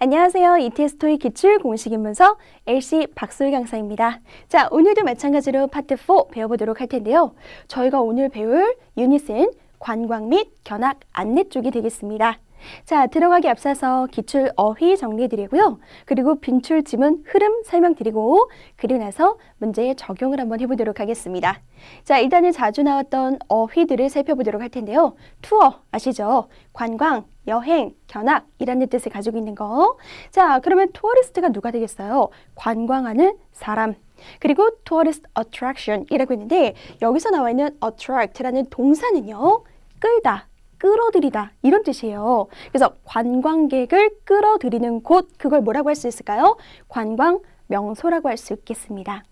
안녕하세요. ETS 토익 기출 공식인문서 LC 박소희 강사입니다. 자, 오늘도 마찬가지로 파트 4 배워보도록 할 텐데요. 저희가 오늘 배울 유닛은 관광 및 견학 안내 쪽이 되겠습니다. 자, 들어가기 앞서서 기출 어휘 정리해드리고요. 그리고 빈출 지문 흐름 설명드리고 그리고 나서 문제의 적용을 한번 해보도록 하겠습니다. 자, 일단은 자주 나왔던 어휘들을 살펴보도록 할 텐데요. 투어 아시죠? 관광, 여행, 견학이라는 뜻을 가지고 있는 거. 자, 그러면 투어리스트가 누가 되겠어요? 관광하는 사람. 그리고 tourist attraction이라고 했는데 여기서 나와 있는 attract라는 동사는요. 끌다, 끌어들이다 이런 뜻이에요. 그래서 관광객을 끌어들이는 곳, 그걸 뭐라고 할 수 있을까요? 관광 명소라고 할 수 있겠습니다.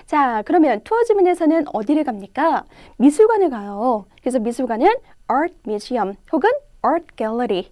자, 그러면 투어 지문에서는 어디를 갑니까? 미술관을 가요. 그래서 미술관은 art museum 혹은 art gallery.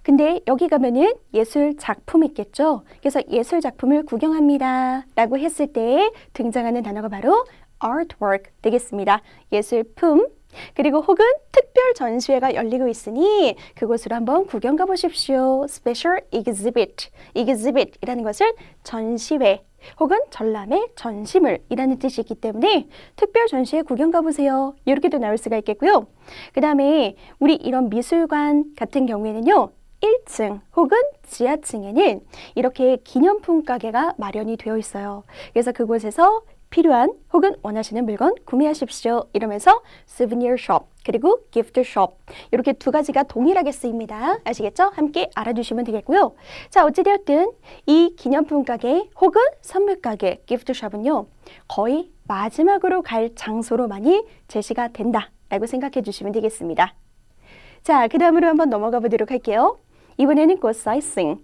근데 여기 가면은 예술 작품이 있겠죠. 그래서 예술 작품을 구경합니다 라고 했을 때 등장하는 단어가 바로 artwork 되겠습니다. 예술품. 그리고 혹은 특별 전시회가 열리고 있으니 그곳으로 한번 구경 가보십시오. Special exhibit. exhibit이라는 것은 전시회 혹은 전람회 전시물이라는 뜻이 있기 때문에 특별 전시회 구경 가보세요. 이렇게도 나올 수가 있겠고요. 그 다음에 우리 이런 미술관 같은 경우에는요. 1층 혹은 지하층에는 이렇게 기념품 가게가 마련이 되어 있어요. 그래서 그곳에서 필요한 혹은 원하시는 물건 구매하십시오. 이러면서 souvenir shop 그리고 gift shop 이렇게 두 가지가 동일하게 쓰입니다. 아시겠죠? 함께 알아두시면 되겠고요. 자, 어찌되었든 이 기념품 가게 혹은 선물 가게 gift shop은요. 거의 마지막으로 갈 장소로 많이 제시가 된다라고 생각해 주시면 되겠습니다. 자, 그 다음으로 한번 넘어가 보도록 할게요. 이번에는 go sightseeing.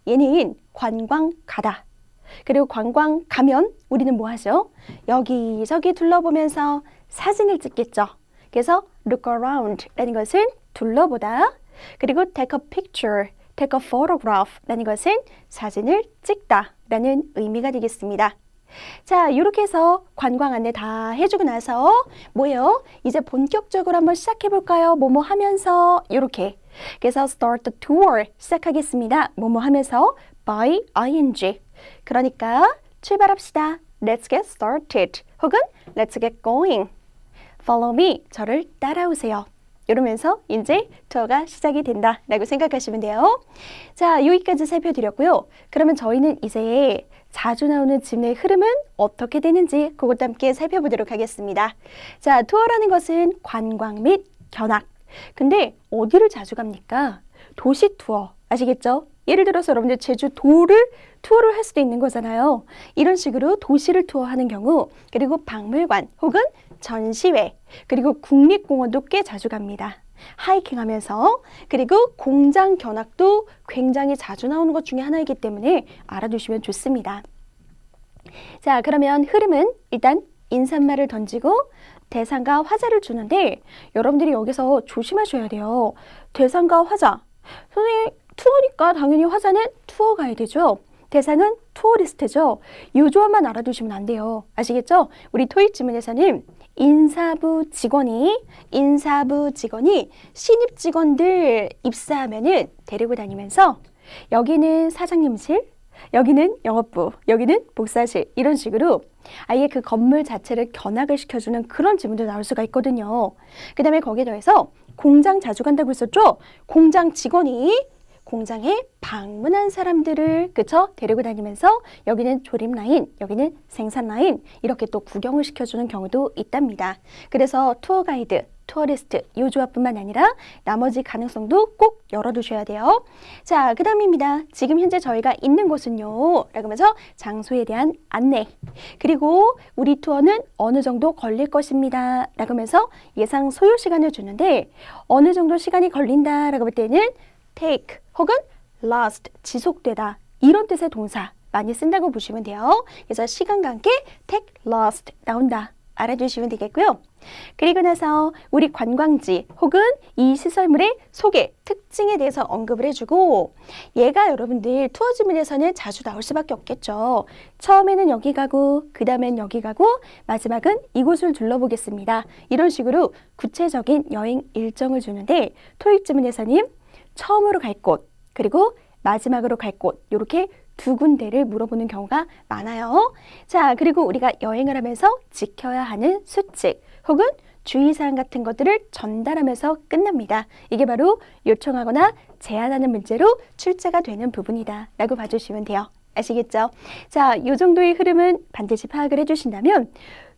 얘는 관광 가다. 그리고 관광 가면 우리는 뭐 하죠? 여기저기 둘러보면서 사진을 찍겠죠. 그래서 look around 라는 것은 둘러보다. 그리고 take a picture, take a photograph 라는 것은 사진을 찍다 라는 의미가 되겠습니다. 자, 이렇게 해서 관광 안내 다 해주고 나서 뭐예요? 이제 본격적으로 한번 시작해 볼까요? 뭐뭐 하면서 이렇게. 그래서 start the tour 시작하겠습니다. 뭐뭐 하면서 by ing. 그러니까 출발합시다. Let's get started. 혹은 Let's get going. Follow me. 저를 따라오세요. 이러면서 이제 투어가 시작이 된다라고 생각하시면 돼요. 자, 여기까지 살펴드렸고요. 그러면 저희는 이제 자주 나오는 지문의 흐름은 어떻게 되는지 그것도 함께 살펴보도록 하겠습니다. 자, 투어라는 것은 관광 및 견학. 근데 어디를 자주 갑니까? 도시 투어. 아시겠죠? 예를 들어서 여러분들 제주도를 투어를 할 수도 있는 거잖아요. 이런 식으로 도시를 투어하는 경우, 그리고 박물관 혹은 전시회, 그리고 국립공원도 꽤 자주 갑니다. 하이킹하면서. 그리고 공장 견학도 굉장히 자주 나오는 것 중에 하나이기 때문에 알아두시면 좋습니다. 자, 그러면 흐름은 일단 인사말을 던지고 대상과 화자를 주는데 여러분들이 여기서 조심하셔야 돼요. 대상과 화자. 선생님, 투어니까 당연히 화자는 투어 가이드죠. 대상은 투어리스트죠. 이 조합만 알아두시면 안 돼요. 아시겠죠? 우리 토익 지문에서는 인사부 직원이 신입 직원들 입사하면은 데리고 다니면서 여기는 사장님실, 여기는 영업부, 여기는 복사실 이런 식으로 아예 그 건물 자체를 견학을 시켜주는 그런 지문도 나올 수가 있거든요. 그 다음에 거기에 더해서 공장 자주 간다고 했었죠? 공장 직원이 공장에 방문한 사람들을 그쵸? 데리고 다니면서 여기는 조립 라인, 여기는 생산 라인 이렇게 또 구경을 시켜주는 경우도 있답니다. 그래서 투어 가이드, 투어리스트 이 조합뿐만 아니라 나머지 가능성도 꼭 열어두셔야 돼요. 자, 그 다음입니다. 지금 현재 저희가 있는 곳은요 라고 하면서 장소에 대한 안내 그리고 우리 투어는 어느 정도 걸릴 것입니다 라고 하면서 예상 소요 시간을 주는데 어느 정도 시간이 걸린다 라고 볼 때는 take 혹은 last, 지속되다 이런 뜻의 동사 많이 쓴다고 보시면 돼요. 그래서 시간과 함께 take last 나온다. 알아두시면 되겠고요. 그리고 나서 우리 관광지 혹은 이 시설물의 소개, 특징에 대해서 언급을 해주고 얘가 여러분들 투어 지문에서는 자주 나올 수밖에 없겠죠. 처음에는 여기 가고 그 다음엔 여기 가고 마지막은 이곳을 둘러보겠습니다. 이런 식으로 구체적인 여행 일정을 주는데 토익 지문에서는 처음으로 갈 곳, 그리고 마지막으로 갈 곳 이렇게 두 군데를 물어보는 경우가 많아요. 자, 그리고 우리가 여행을 하면서 지켜야 하는 수칙 혹은 주의사항 같은 것들을 전달하면서 끝납니다. 이게 바로 요청하거나 제안하는 문제로 출제가 되는 부분이다 라고 봐주시면 돼요. 아시겠죠? 자, 이 정도의 흐름은 반드시 파악을 해주신다면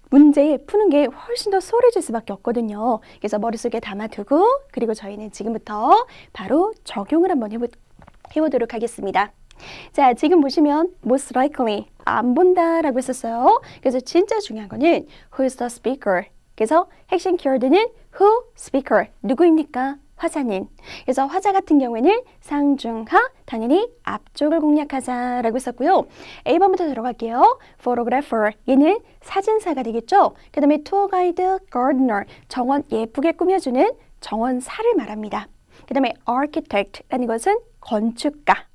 문제 푸는 게 훨씬 더 수월해질 수밖에 없거든요. 그래서 머릿속에 담아두고 그리고 저희는 지금부터 바로 적용을 한번 해보도록 하겠습니다. 자, 지금 보시면 most likely 안 본다 라고 했었어요. 그래서 진짜 중요한 거는 who is the speaker. 그래서 핵심 키워드는 who speaker. 누구입니까? 화자는. 그래서 화자 같은 경우에는 상중하 당연히 앞쪽을 공략하자라고 했었고요. A번부터 들어갈게요. photographer 얘는 사진사가 되겠죠. 그 다음에 tour guide, gardener 정원 예쁘게 꾸며주는 정원사를 말합니다. 그 다음에 architect라는 것은 건축가.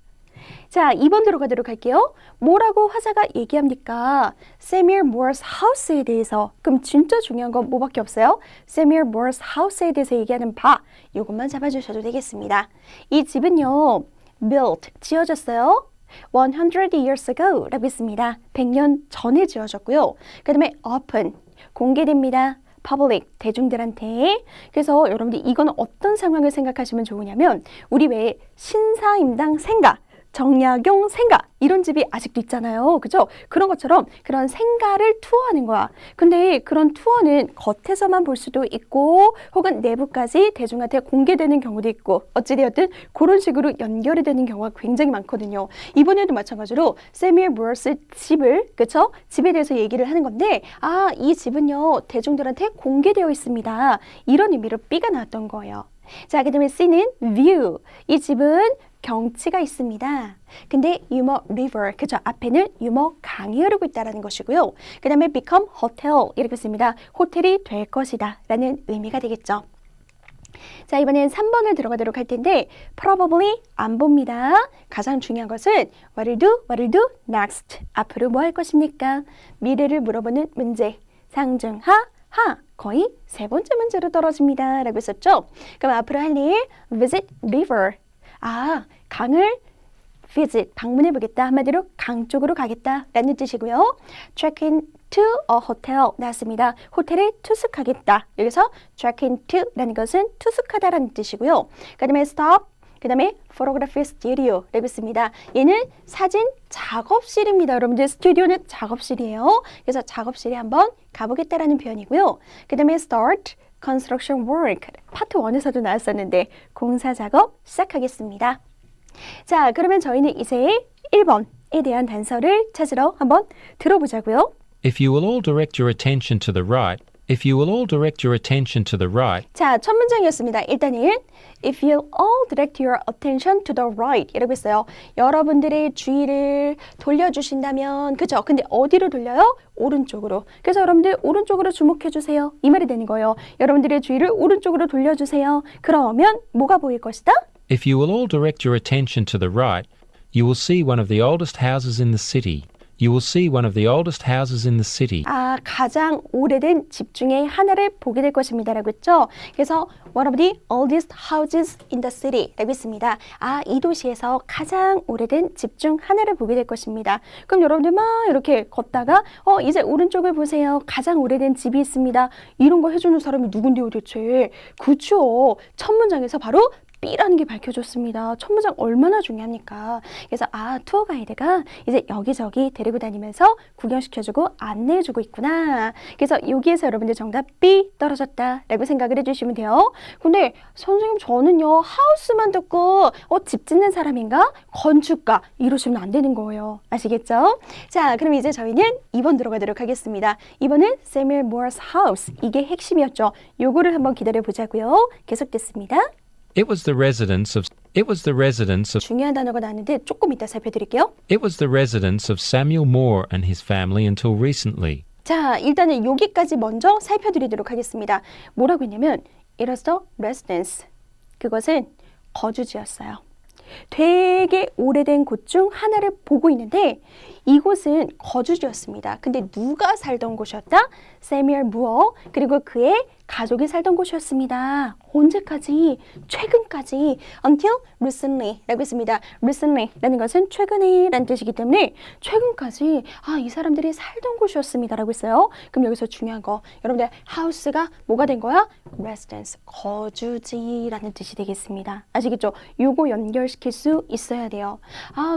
자, 2번 들어가도록 할게요. 뭐라고 화자가 얘기합니까? 세미얼 모어스 하우스에 대해서. 그럼 진짜 중요한 건 뭐밖에 없어요? 세미얼 모어스 하우스에 대해서 얘기하는 바. 이것만 잡아주셔도 되겠습니다. 이 집은요. built, 지어졌어요. 100 years ago 라고 했습니다. 100년 전에 지어졌고요. 그 다음에 open, 공개됩니다. public, 대중들한테. 그래서 여러분들 이거는 어떤 상황을 생각하시면 좋으냐면 우리 왜 신사임당 생가 정약용 생가 이런 집이 아직도 있잖아요. 그죠? 그런 것처럼 그런 생가를 투어하는 거야. 근데 그런 투어는 겉에서만 볼 수도 있고 혹은 내부까지 대중한테 공개되는 경우도 있고 어찌되었든 그런 식으로 연결이 되는 경우가 굉장히 많거든요. 이번에도 마찬가지로 세미얼 무어스 집을 그쵸? 집에 대해서 얘기를 하는 건데 아, 이 집은요 대중들한테 공개되어 있습니다. 이런 의미로 B가 나왔던 거예요. 자, 그 다음에 C는 view. 이 집은 경치가 있습니다. 근데 유머 river, 그죠? 앞에는 유머 강이 흐르고 있다는 것이고요. 그 다음에 become hotel 이렇게 씁니다. 호텔이 될 것이다 라는 의미가 되겠죠. 자, 이번엔 3번을 들어가도록 할 텐데 probably 안 봅니다. 가장 중요한 것은 what will do next. 앞으로 뭐 할 것입니까? 미래를 물어보는 문제. 상중하 하 거의 세 번째 문제로 떨어집니다 라고 했었죠. 그럼 앞으로 할 일 visit river. 아, 강을 visit, 방문해 보겠다. 한마디로 강 쪽으로 가겠다 라는 뜻이고요. check in to a hotel 나왔습니다. 호텔에 투숙하겠다. 여기서 check in to 라는 것은 투숙하다라는 뜻이고요. 그 다음에 stop, 그 다음에 photography studio 라고 있습니다. 얘는 사진 작업실입니다. 여러분들 스튜디오는 작업실이에요. 그래서 작업실에 한번 가보겠다라는 표현이고요. 그 다음에 start construction work 파트 1에서도 나왔었는데 공사 작업 시작하겠습니다. 자, 그러면 저희는 이제 1번에 대한 단서를 찾으러 한번 들어보자고요. If you will all direct your attention to the right, if you will all direct your attention to the right. 자, 첫 문장이었습니다. 일단은 If you all direct your attention to the right 이라고 했어요. 여러분들의 주의를 돌려주신다면 그죠? 근데 어디로 돌려요? 오른쪽으로. 그래서 여러분들 오른쪽으로 주목해 주세요. 이 말이 되는 거예요. 여러분들의 주의를 오른쪽으로 돌려주세요. 그러면 뭐가 보일 것이다? If you will all direct your attention to the right, you will see one of the oldest houses in the city. You will see one of the oldest houses in the city. 아, 가장 오래된 집 중에 하나를 보게 될 것입니다 라고 했죠. 그래서 one of the oldest houses in the city 라고 했습니다. 아, 이 도시에서 가장 오래된 집 중 하나를 보게 될 것입니다. 그럼 여러분들 막 이렇게 걷다가 이제 오른쪽을 보세요. 가장 오래된 집이 있습니다. 이런 거 해주는 사람이 누군데요 대체? 그쵸. 첫 문장에서 바로 B라는 게 밝혀졌습니다. 첫 문장 얼마나 중요합니까? 그래서 아, 투어 가이드가 이제 여기저기 데리고 다니면서 구경시켜주고 안내해주고 있구나. 그래서 여기에서 여러분들 정답 B 떨어졌다 라고 생각을 해주시면 돼요. 근데 선생님 저는요 하우스만 듣고 집 짓는 사람인가? 건축가 이러시면 안 되는 거예요. 아시겠죠? 자, 그럼 이제 저희는 2번 들어가도록 하겠습니다. 2번은 Samuel Moore's house. 이게 핵심이었죠. 요거를 한번 기다려 보자고요. 계속됐습니다. It was the residence of 중요한 단어가 나왔는데 조금 이따 살펴드릴게요. It was the residence of Samuel Moore and his family until recently. 자, 일단은 여기까지 먼저 살펴드리도록 하겠습니다. 뭐라고 했냐면 It was the residence. 그것은 거주지였어요. 되게 오래된 곳 중 하나를 보고 있는데 이곳은 거주지였습니다. 근데 누가 살던 곳이었다? 세미얼 무어 그리고 그의 가족이 살던 곳이었습니다. 언제까지? 최근까지. Until recently 라고 했습니다. recently 라는 것은 최근에 라는 뜻이기 때문에 최근까지 이 사람들이 살던 곳이었습니다 라고 했어요. 그럼 여기서 중요한 거 여러분들 house가 뭐가 된 거야? residence, 거주지라는 뜻이 되겠습니다. 아시겠죠? 요거 연결시킬 수 있어야 돼요.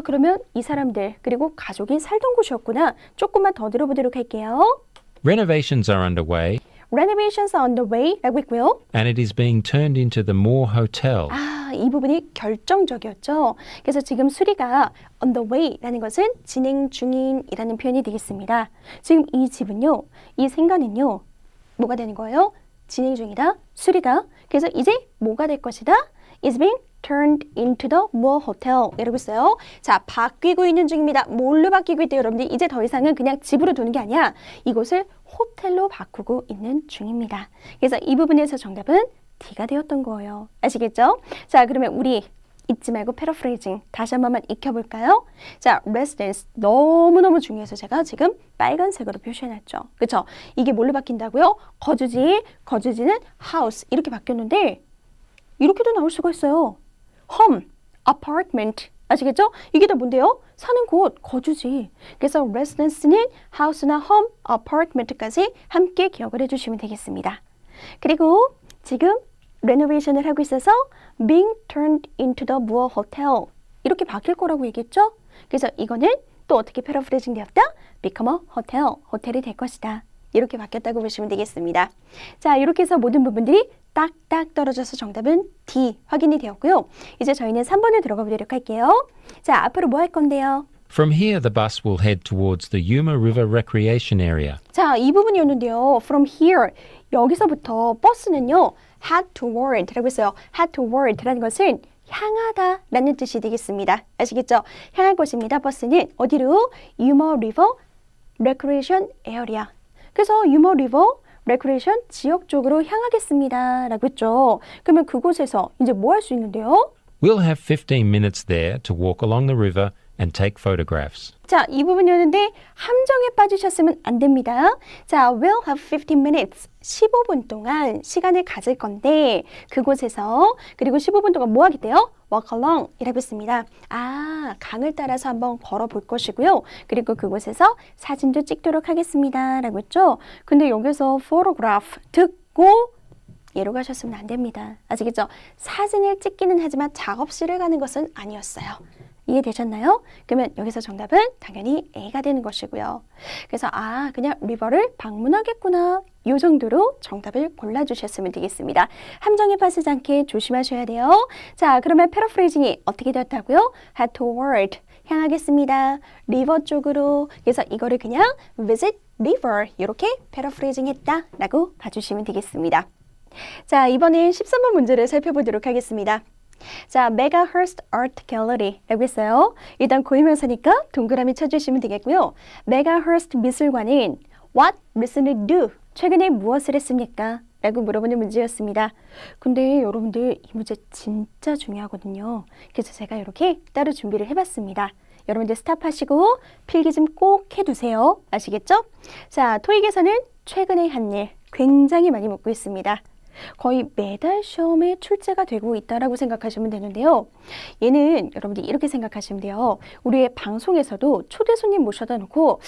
그러면 이 사람들 그리고 가족이 살던 곳이었구나. 조금만 더 들어보도록 할게요. Renovations are underway Renovations are underway 라고 있고요. and it is being turned into the Moore Hotel. 이 부분이 결정적이었죠. 그래서 지금 수리가 on the way 라는 것은 진행 중인이라는 표현이 되겠습니다. 지금 이 집은요, 이 생가는요, 뭐가 되는 거예요? 진행 중이다. 수리가. 그래서 이제 뭐가 될 것이다? is being turned into the Moore Hotel 이러고 있어요. 자, 바뀌고 있는 중입니다. 뭘로 바뀌고 있대요, 여러분들? 이제 더 이상은 그냥 집으로 두는 게 아니야. 이곳을 호텔로 바꾸고 있는 중입니다. 그래서 이 부분에서 정답은 D가 되었던 거예요. 아시겠죠? 자, 그러면 우리 잊지 말고 패러프레이징 다시 한 번만 익혀볼까요? 자, residence 너무너무 중요해서 제가 지금 빨간색으로 표시해놨죠. 그쵸? 이게 뭘로 바뀐다고요? 거주지, 거주지는 house 이렇게 바뀌었는데 이렇게도 나올 수가 있어요. home, apartment 아시겠죠? 이게 다 뭔데요? 사는 곳, 거주지. 그래서 residence는 house나 home, apartment까지 함께 기억을 해주시면 되겠습니다. 그리고 지금 renovation을 하고 있어서 being turned into the Moore Hotel 이렇게 바뀔 거라고 얘기했죠? 그래서 이거는 또 어떻게 패러프레이징 되었다? become a hotel, 호텔이 될 것이다. 이렇게 바뀌었다고 보시면 되겠습니다. 자, 이렇게 해서 모든 부분들이 딱딱 떨어져서 정답은 D 확인이 되었고요. 이제 저희는 3번을 들어가 보도록 할게요. 자, 앞으로 뭐 할 건데요? From here, the bus will head towards the Yuma River Recreation Area. 자, 이 부분이었는데요. From here, 여기서부터 버스는요. head toward 라고 했어요. head toward라는 것은 향하다 라는 뜻이 되겠습니다. 아시겠죠? 향할 것입니다. 버스는 어디로? Yuma River Recreation Area. 그래서 Yuma River Recreation 지역 쪽으로 향하겠습니다 라고 했죠. 그러면 그곳에서 이제 뭐 할 수 있는데요? We'll have 15 minutes there to walk along the river and take photographs. 자, 이 부분이었는데 함정에 빠지셨으면 안 됩니다. 자, we'll have 15 minutes. 15분 동안 시간을 가질 건데 그곳에서 그리고 15분 동안 뭐 하겠대요? walk along 이라고 했습니다. 강을 따라서 한번 걸어볼 것이고요. 그리고 그곳에서 사진도 찍도록 하겠습니다. 라고 했죠. 근데 여기서 photograph 듣고 예로 가셨으면 안 됩니다. 아시겠죠? 사진을 찍기는 하지만 작업실을 가는 것은 아니었어요. 이해되셨나요? 그러면 여기서 정답은 당연히 A가 되는 것이고요. 그래서 그냥 리버를 방문하겠구나. 이 정도로 정답을 골라주셨으면 되겠습니다. 함정에 빠지지 않게 조심하셔야 돼요. 자, 그러면 패러프레이징이 어떻게 되었다고요? head toward, 향하겠습니다. 리버 쪽으로. 그래서 이거를 그냥 visit river 이렇게 패러프레이징 했다라고 봐주시면 되겠습니다. 자, 이번엔 13번 문제를 살펴보도록 하겠습니다. 자, Megahurst Art Gallery라고 했어요. 일단 고유명사니까 동그라미 쳐주시면 되겠고요. Megahurst 미술관은 What recently do? 최근에 무엇을 했습니까? 라고 물어보는 문제였습니다. 근데 여러분들 이 문제 진짜 중요하거든요. 그래서 제가 이렇게 따로 준비를 해봤습니다. 여러분들 스탑하시고 필기 좀 꼭 해두세요. 아시겠죠? 자, 토익에서는 최근에 한 일 굉장히 많이 묻고 있습니다. 거의 매달 시험에 출제가 되고 있다라고 생각하시면 되는데요. 얘는 여러분들이 이렇게 생각하시면 돼요. 우리의 방송에서도 초대 손님 모셔다 놓고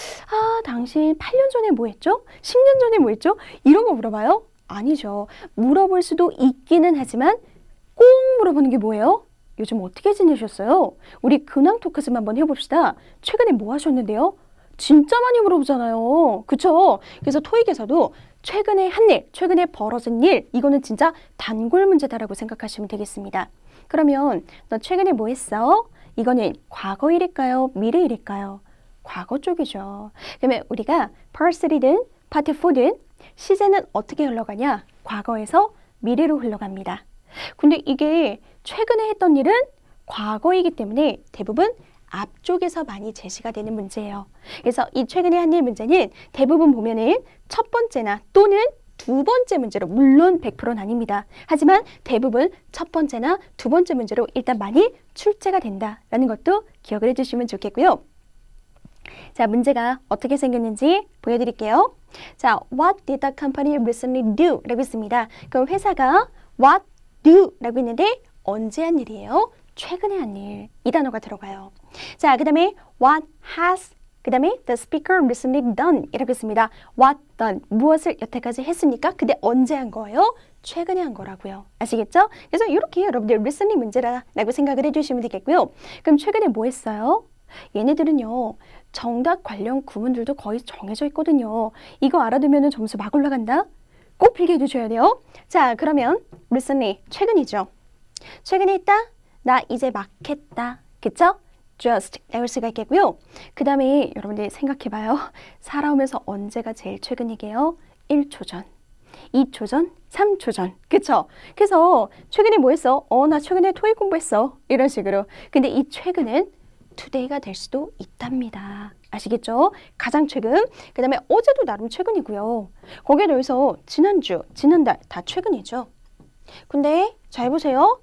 당신 8년 전에 뭐 했죠? 10년 전에 뭐 했죠? 이런 거 물어봐요? 아니죠. 물어볼 수도 있기는 하지만 꼭 물어보는 게 뭐예요? 요즘 어떻게 지내셨어요? 우리 근황 토크 좀 한번 해봅시다. 최근에 뭐 하셨는데요? 진짜 많이 물어보잖아요. 그쵸? 그래서 토익에서도 최근에 한 일, 최근에 벌어진 일, 이거는 진짜 단골 문제다라고 생각하시면 되겠습니다. 그러면 너 최근에 뭐 했어? 이거는 과거 일일까요? 미래 일일까요? 과거 쪽이죠. 그러면 우리가 Part 3든 Part 4든 시제는 어떻게 흘러가냐? 과거에서 미래로 흘러갑니다. 근데 이게 최근에 했던 일은 과거이기 때문에 대부분 앞쪽에서 많이 제시가 되는 문제예요. 그래서 이 최근에 한 일 문제는 대부분 보면은 첫 번째나 또는 두 번째 문제로, 물론 100%는 아닙니다. 하지만 대부분 첫 번째나 두 번째 문제로 일단 많이 출제가 된다라는 것도 기억을 해주시면 좋겠고요. 자, 문제가 어떻게 생겼는지 보여드릴게요. 자, what did the company recently do? 라고 있습니다. 그럼 회사가 what do? 라고 있는데 언제 한 일이에요? 최근에 한 일. 이 단어가 들어가요. 자, 그 다음에 what has 그 다음에 the speaker recently done 이라고 있습니다. what done 무엇을 여태까지 했습니까? 근데 언제 한 거예요? 최근에 한 거라고요. 아시겠죠? 그래서 이렇게 여러분들 recently 문제라고 생각을 해주시면 되겠고요. 그럼 최근에 뭐 했어요? 얘네들은요. 정답 관련 구문들도 거의 정해져 있거든요. 이거 알아두면 점수 막 올라간다? 꼭 필기해 두셔야 돼요. 자, 그러면 recently 최근이죠. 최근에 했다? 나 이제 막 했다. 그쵸? just 나올 수가 있겠고요. 그 다음에 여러분들 생각해봐요. 살아오면서 언제가 제일 최근이게요? 1초 전, 2초 전, 3초 전. 그쵸? 그래서 최근에 뭐 했어? 나 최근에 토익 공부했어. 이런 식으로. 근데 이 최근은 today가 될 수도 있답니다. 아시겠죠? 가장 최근. 그 다음에 어제도 나름 최근이고요. 거기에 더해서 지난주, 지난달 다 최근이죠. 근데 잘 보세요.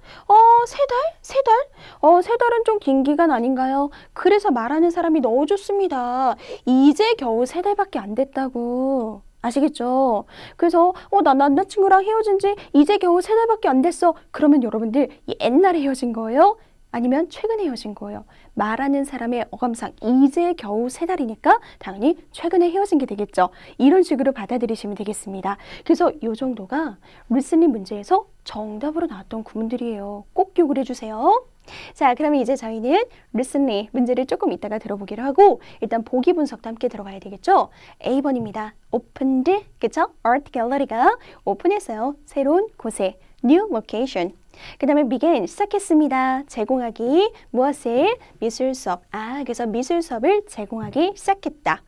세 달? 세 달은 좀 긴 기간 아닌가요? 그래서 말하는 사람이 넣어줬습니다. 이제 겨우 3달밖에 안 됐다고. 아시겠죠? 그래서 나 남자친구랑 헤어진 지 이제 겨우 3달밖에 안 됐어. 그러면 여러분들 이 옛날에 헤어진 거예요? 아니면 최근에 헤어진 거예요? 말하는 사람의 어감상 이제 겨우 3달이니까 당연히 최근에 헤어진 게 되겠죠. 이런 식으로 받아들이시면 되겠습니다. 그래서 이 정도가 리스닝 문제에서 정답으로 나왔던 구문들이에요. 꼭 기억을 해주세요. 자, 그러면 이제 저희는 리스닝 문제를 조금 이따가 들어보기로 하고 일단 보기 분석도 함께 들어가야 되겠죠. A번입니다. opened, 그쵸? Art Gallery가 오픈했어요. 새로운 곳에 new location. 그 다음에 begin, 시작했습니다. 제공하기, 무엇을? 미술 수업. 그래서 미술 수업을 제공하기 시작했다.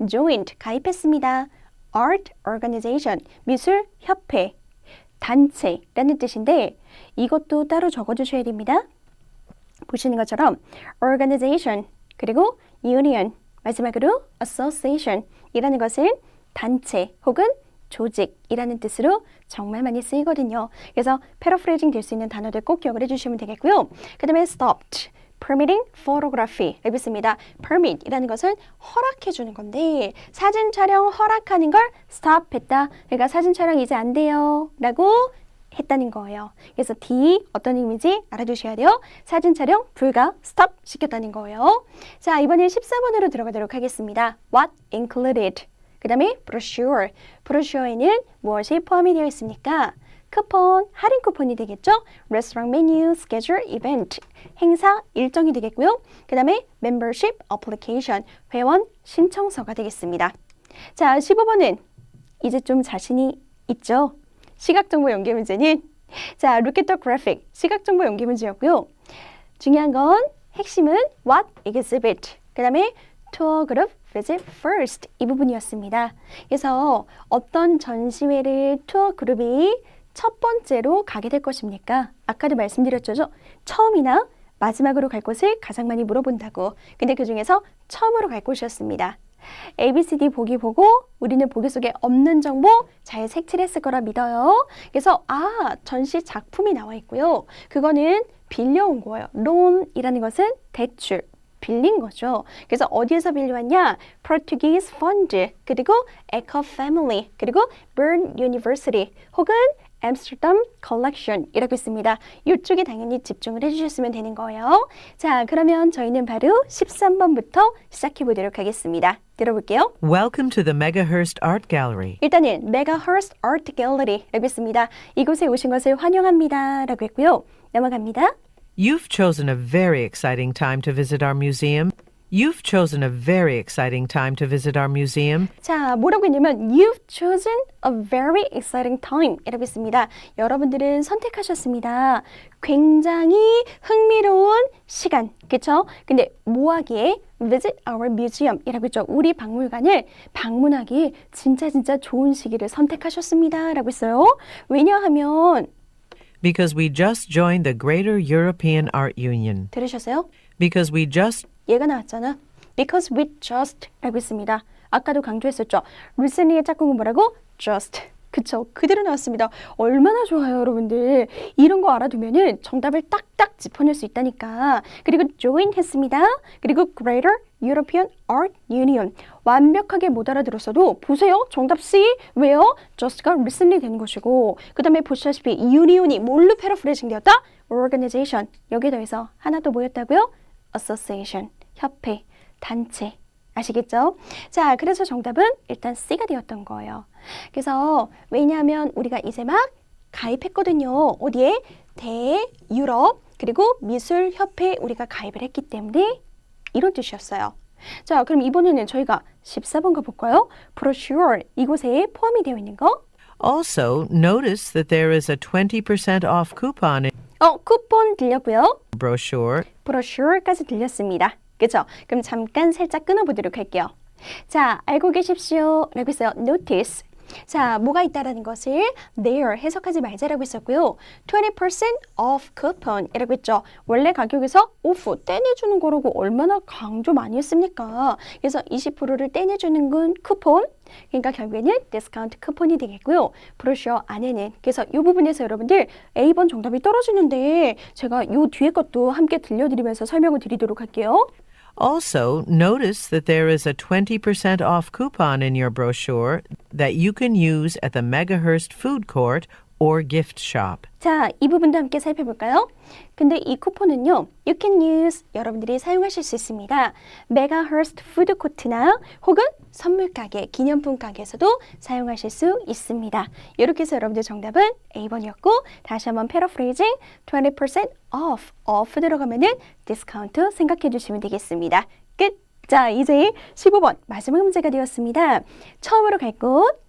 joined, 가입했습니다. art organization, 미술 협회, 단체라는 뜻인데 이것도 따로 적어주셔야 됩니다. 보시는 것처럼 organization, 그리고 union, 마지막으로 association 이라는 것은 단체 혹은 조직이라는 뜻으로 정말 많이 쓰이거든요. 그래서 패러프레이징 될 수 있는 단어들 꼭 기억을 해주시면 되겠고요. 그 다음에 stopped, permitting photography 라고 있습니다. permit 이라는 것은 허락해주는 건데 사진 촬영 허락하는 걸 stop 했다. 그러니까 사진 촬영 이제 안 돼요 라고 했다는 거예요. 그래서 D 어떤 의미인지 알아두셔야 돼요. 사진 촬영 불가 stop 시켰다는 거예요. 자, 이번엔 14번으로 들어가도록 하겠습니다. What included? 그 다음에 brochure. 브로슈어에는 무엇이 포함이 되어 있습니까? 쿠폰, 할인 쿠폰이 되겠죠? restaurant menu, schedule, event. 행사, 일정이 되겠고요. 그 다음에 membership application. 회원 신청서가 되겠습니다. 자, 15번은 이제 좀 자신이 있죠? 시각정보 연계 문제는 자, look at the graphic. 시각정보 연계 문제였고요. 중요한 건 핵심은 what exhibit. 그 다음에 tour group visit first 이 부분이었습니다. 그래서 어떤 전시회를 투어 그룹이 첫 번째로 가게 될 것입니까? 아까도 말씀드렸죠. 처음이나 마지막으로 갈 곳을 가장 많이 물어본다고. 근데 그 중에서 처음으로 갈 곳이었습니다. ABCD 보기 보고 우리는 보기 속에 없는 정보 잘 색칠했을 거라 믿어요. 그래서 전시 작품이 나와 있고요. 그거는 빌려온 거예요. loan이라는 것은 대출. 빌린 거죠. 그래서 어디에서 빌려왔냐? Portuguese Fund, 그리고 Eco Family, 그리고 Bern University, 혹은 Amsterdam Collection 이라고 있습니다. 이쪽에 당연히 집중을 해주셨으면 되는 거예요. 자, 그러면 저희는 바로 13번부터 시작해 보도록 하겠습니다. 들어볼게요. Welcome to the Megahurst Art Gallery. 일단은 Megahurst Art Gallery라고 있습니다. 이곳에 오신 것을 환영합니다. 라고 했고요. 넘어갑니다. You've chosen a very exciting time to visit our museum. You've chosen a very exciting time to visit our museum. 자, 뭐라고 했냐면 You've chosen a very exciting time 이라고 있습니다. 여러분들은 선택하셨습니다. 굉장히 흥미로운 시간, 그쵸? 근데 뭐 하기에? Visit our museum 이라고 했죠. 우리 박물관을 방문하기에 진짜 좋은 시기를 선택하셨습니다. 라고 했어요. 왜냐하면 Because we just joined the Greater European Art Union. 들으셨어요? Because we just 얘가 나왔잖아. Because we just 라고 했습니다. 아까도 강조했었죠. recently의 짝꿍은 뭐라고? just. 그쵸. 그대로 나왔습니다. 얼마나 좋아요, 여러분들. 이런 거 알아두면은 정답을 딱딱 짚어낼 수 있다니까. 그리고 join 했습니다. 그리고 Greater European Art Union. 완벽하게 못 알아들었어도 보세요. 정답 C. 왜요? just가 recently 되는 것이고 그 다음에 보시다시피 union이 뭘로 패러프레이징 되었다? organization. 여기에 더해서 하나 더 뭐였다고요? association. 협회, 단체. 아시겠죠? 자, 그래서 정답은 일단 C가 되었던 거예요. 그래서 왜냐하면 우리가 이제 막 가입했거든요. 어디에? 대유럽 그리고 미술협회에 우리가 가입을 했기 때문에 이런 뜻이었어요. 자, 그럼 이번에는 저희가 14번 가볼까요? brochure, 이곳에 포함이 되어 있는 거. Also, notice that there is a 20% off coupon in 쿠폰 들렸고요. the brochure. brochure까지 들렸습니다. 그죠? 그럼 잠깐 살짝 끊어보도록 할게요. 자, 알고 계십시오. 라고 했어요. notice. 자, 뭐가 있다라는 것을 there 해석하지 말자라고 했었고요. 20% off coupon 이라고 했죠. 원래 가격에서 off 떼내주는 거라고 얼마나 강조 많이 했습니까? 그래서 20%를 떼내주는 건 쿠폰. 그러니까 결국에는 디스카운트 쿠폰이 되겠고요. 브로셔 안에는 그래서 이 부분에서 여러분들 A번 정답이 떨어지는데 제가 이 뒤에 것도 함께 들려드리면서 설명을 드리도록 할게요. Also, notice that there is a 20% off coupon in your brochure that you can use at the Megahurst Food Court or gift shop. 자, 이 부분도 함께 살펴볼까요? 근데 이 쿠폰은요, you can use, 여러분들이 사용하실 수 있습니다. 메가허스트 푸드코트나 혹은 선물 가게, 기념품 가게에서도 사용하실 수 있습니다. 이렇게 해서 여러분들 정답은 A번이었고, 다시 한번 패러프레이징, 20% off 들어가면은 디스카운트 생각해 주시면 되겠습니다. 끝! 자, 이제 15번 마지막 문제가 되었습니다. 처음으로 갈 곳,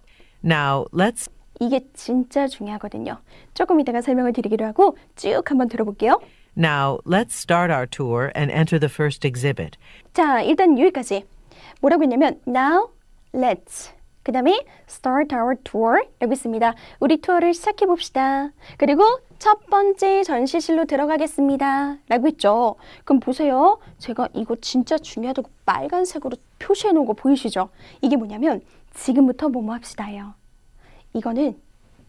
Now, let's 이게 진짜 중요하거든요. 조금 이따가 설명을 드리기로 하고 쭉 한번 들어볼게요. Now, let's start our tour and enter the first exhibit. 자, 일단 여기까지. 뭐라고 했냐면 Now, let's. 그 다음에 start our tour 라고 있습니다. 우리 투어를 시작해 봅시다. 그리고 첫 번째 전시실로 들어가겠습니다. 라고 했죠. 그럼 보세요. 제가 이거 진짜 중요하다고 빨간색으로 표시해 놓은 거 보이시죠? 이게 뭐냐면 지금부터 뭐뭐 합시다예요. 이거는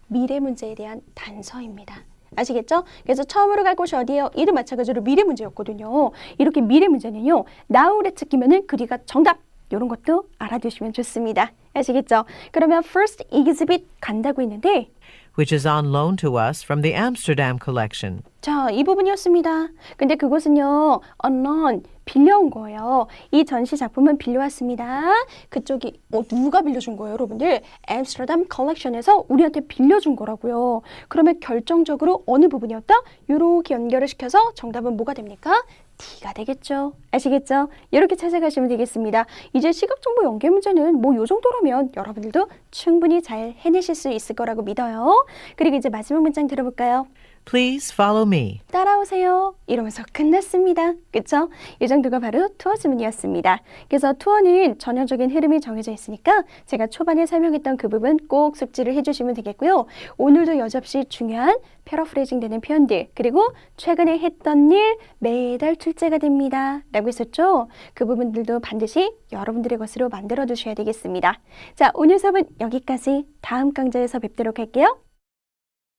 미래 문제에 대한 단서입니다. 아시겠죠? 그래서 처음으로 갈 곳이 어디예요? 이도 마찬가지로 미래 문제였거든요. 이렇게 미래 문제는요. now let's 끼면은 그 뒤가 정답. 이런 것도 알아두시면 좋습니다. 아시겠죠? 그러면 first exhibit 간다고 했는데 which is on loan to us from the Amsterdam collection. 자, 이 부분이었습니다. 근데 그것은요, on loan, 빌려온 거예요. 이 전시 작품은 빌려왔습니다. 그쪽이 누가 빌려준 거예요, 여러분들? 엠스터담 컬렉션에서 우리한테 빌려준 거라고요. 그러면 결정적으로 어느 부분이었다? 이렇게 연결을 시켜서 정답은 뭐가 됩니까? D가 되겠죠. 아시겠죠? 이렇게 찾아가시면 되겠습니다. 이제 시각정보 연계 문제는 뭐 요 정도라면 여러분들도 충분히 잘 해내실 수 있을 거라고 믿어요. 그리고 이제 마지막 문장 들어볼까요? Please follow me. 따라오세요. 이러면서 끝났습니다. 그쵸? 이 정도가 바로 투어 지문이었습니다. 그래서 투어는 전형적인 흐름이 정해져 있으니까 제가 초반에 설명했던 그 부분 꼭 숙지를 해주시면 되겠고요. 오늘도 여지없이 중요한 패러프레이징 되는 표현들 그리고 최근에 했던 일 매달 출제가 됩니다. 라고 했었죠? 그 부분들도 반드시 여러분들의 것으로 만들어 두셔야 되겠습니다. 자, 오늘 수업은 여기까지 다음 강좌에서 뵙도록 할게요.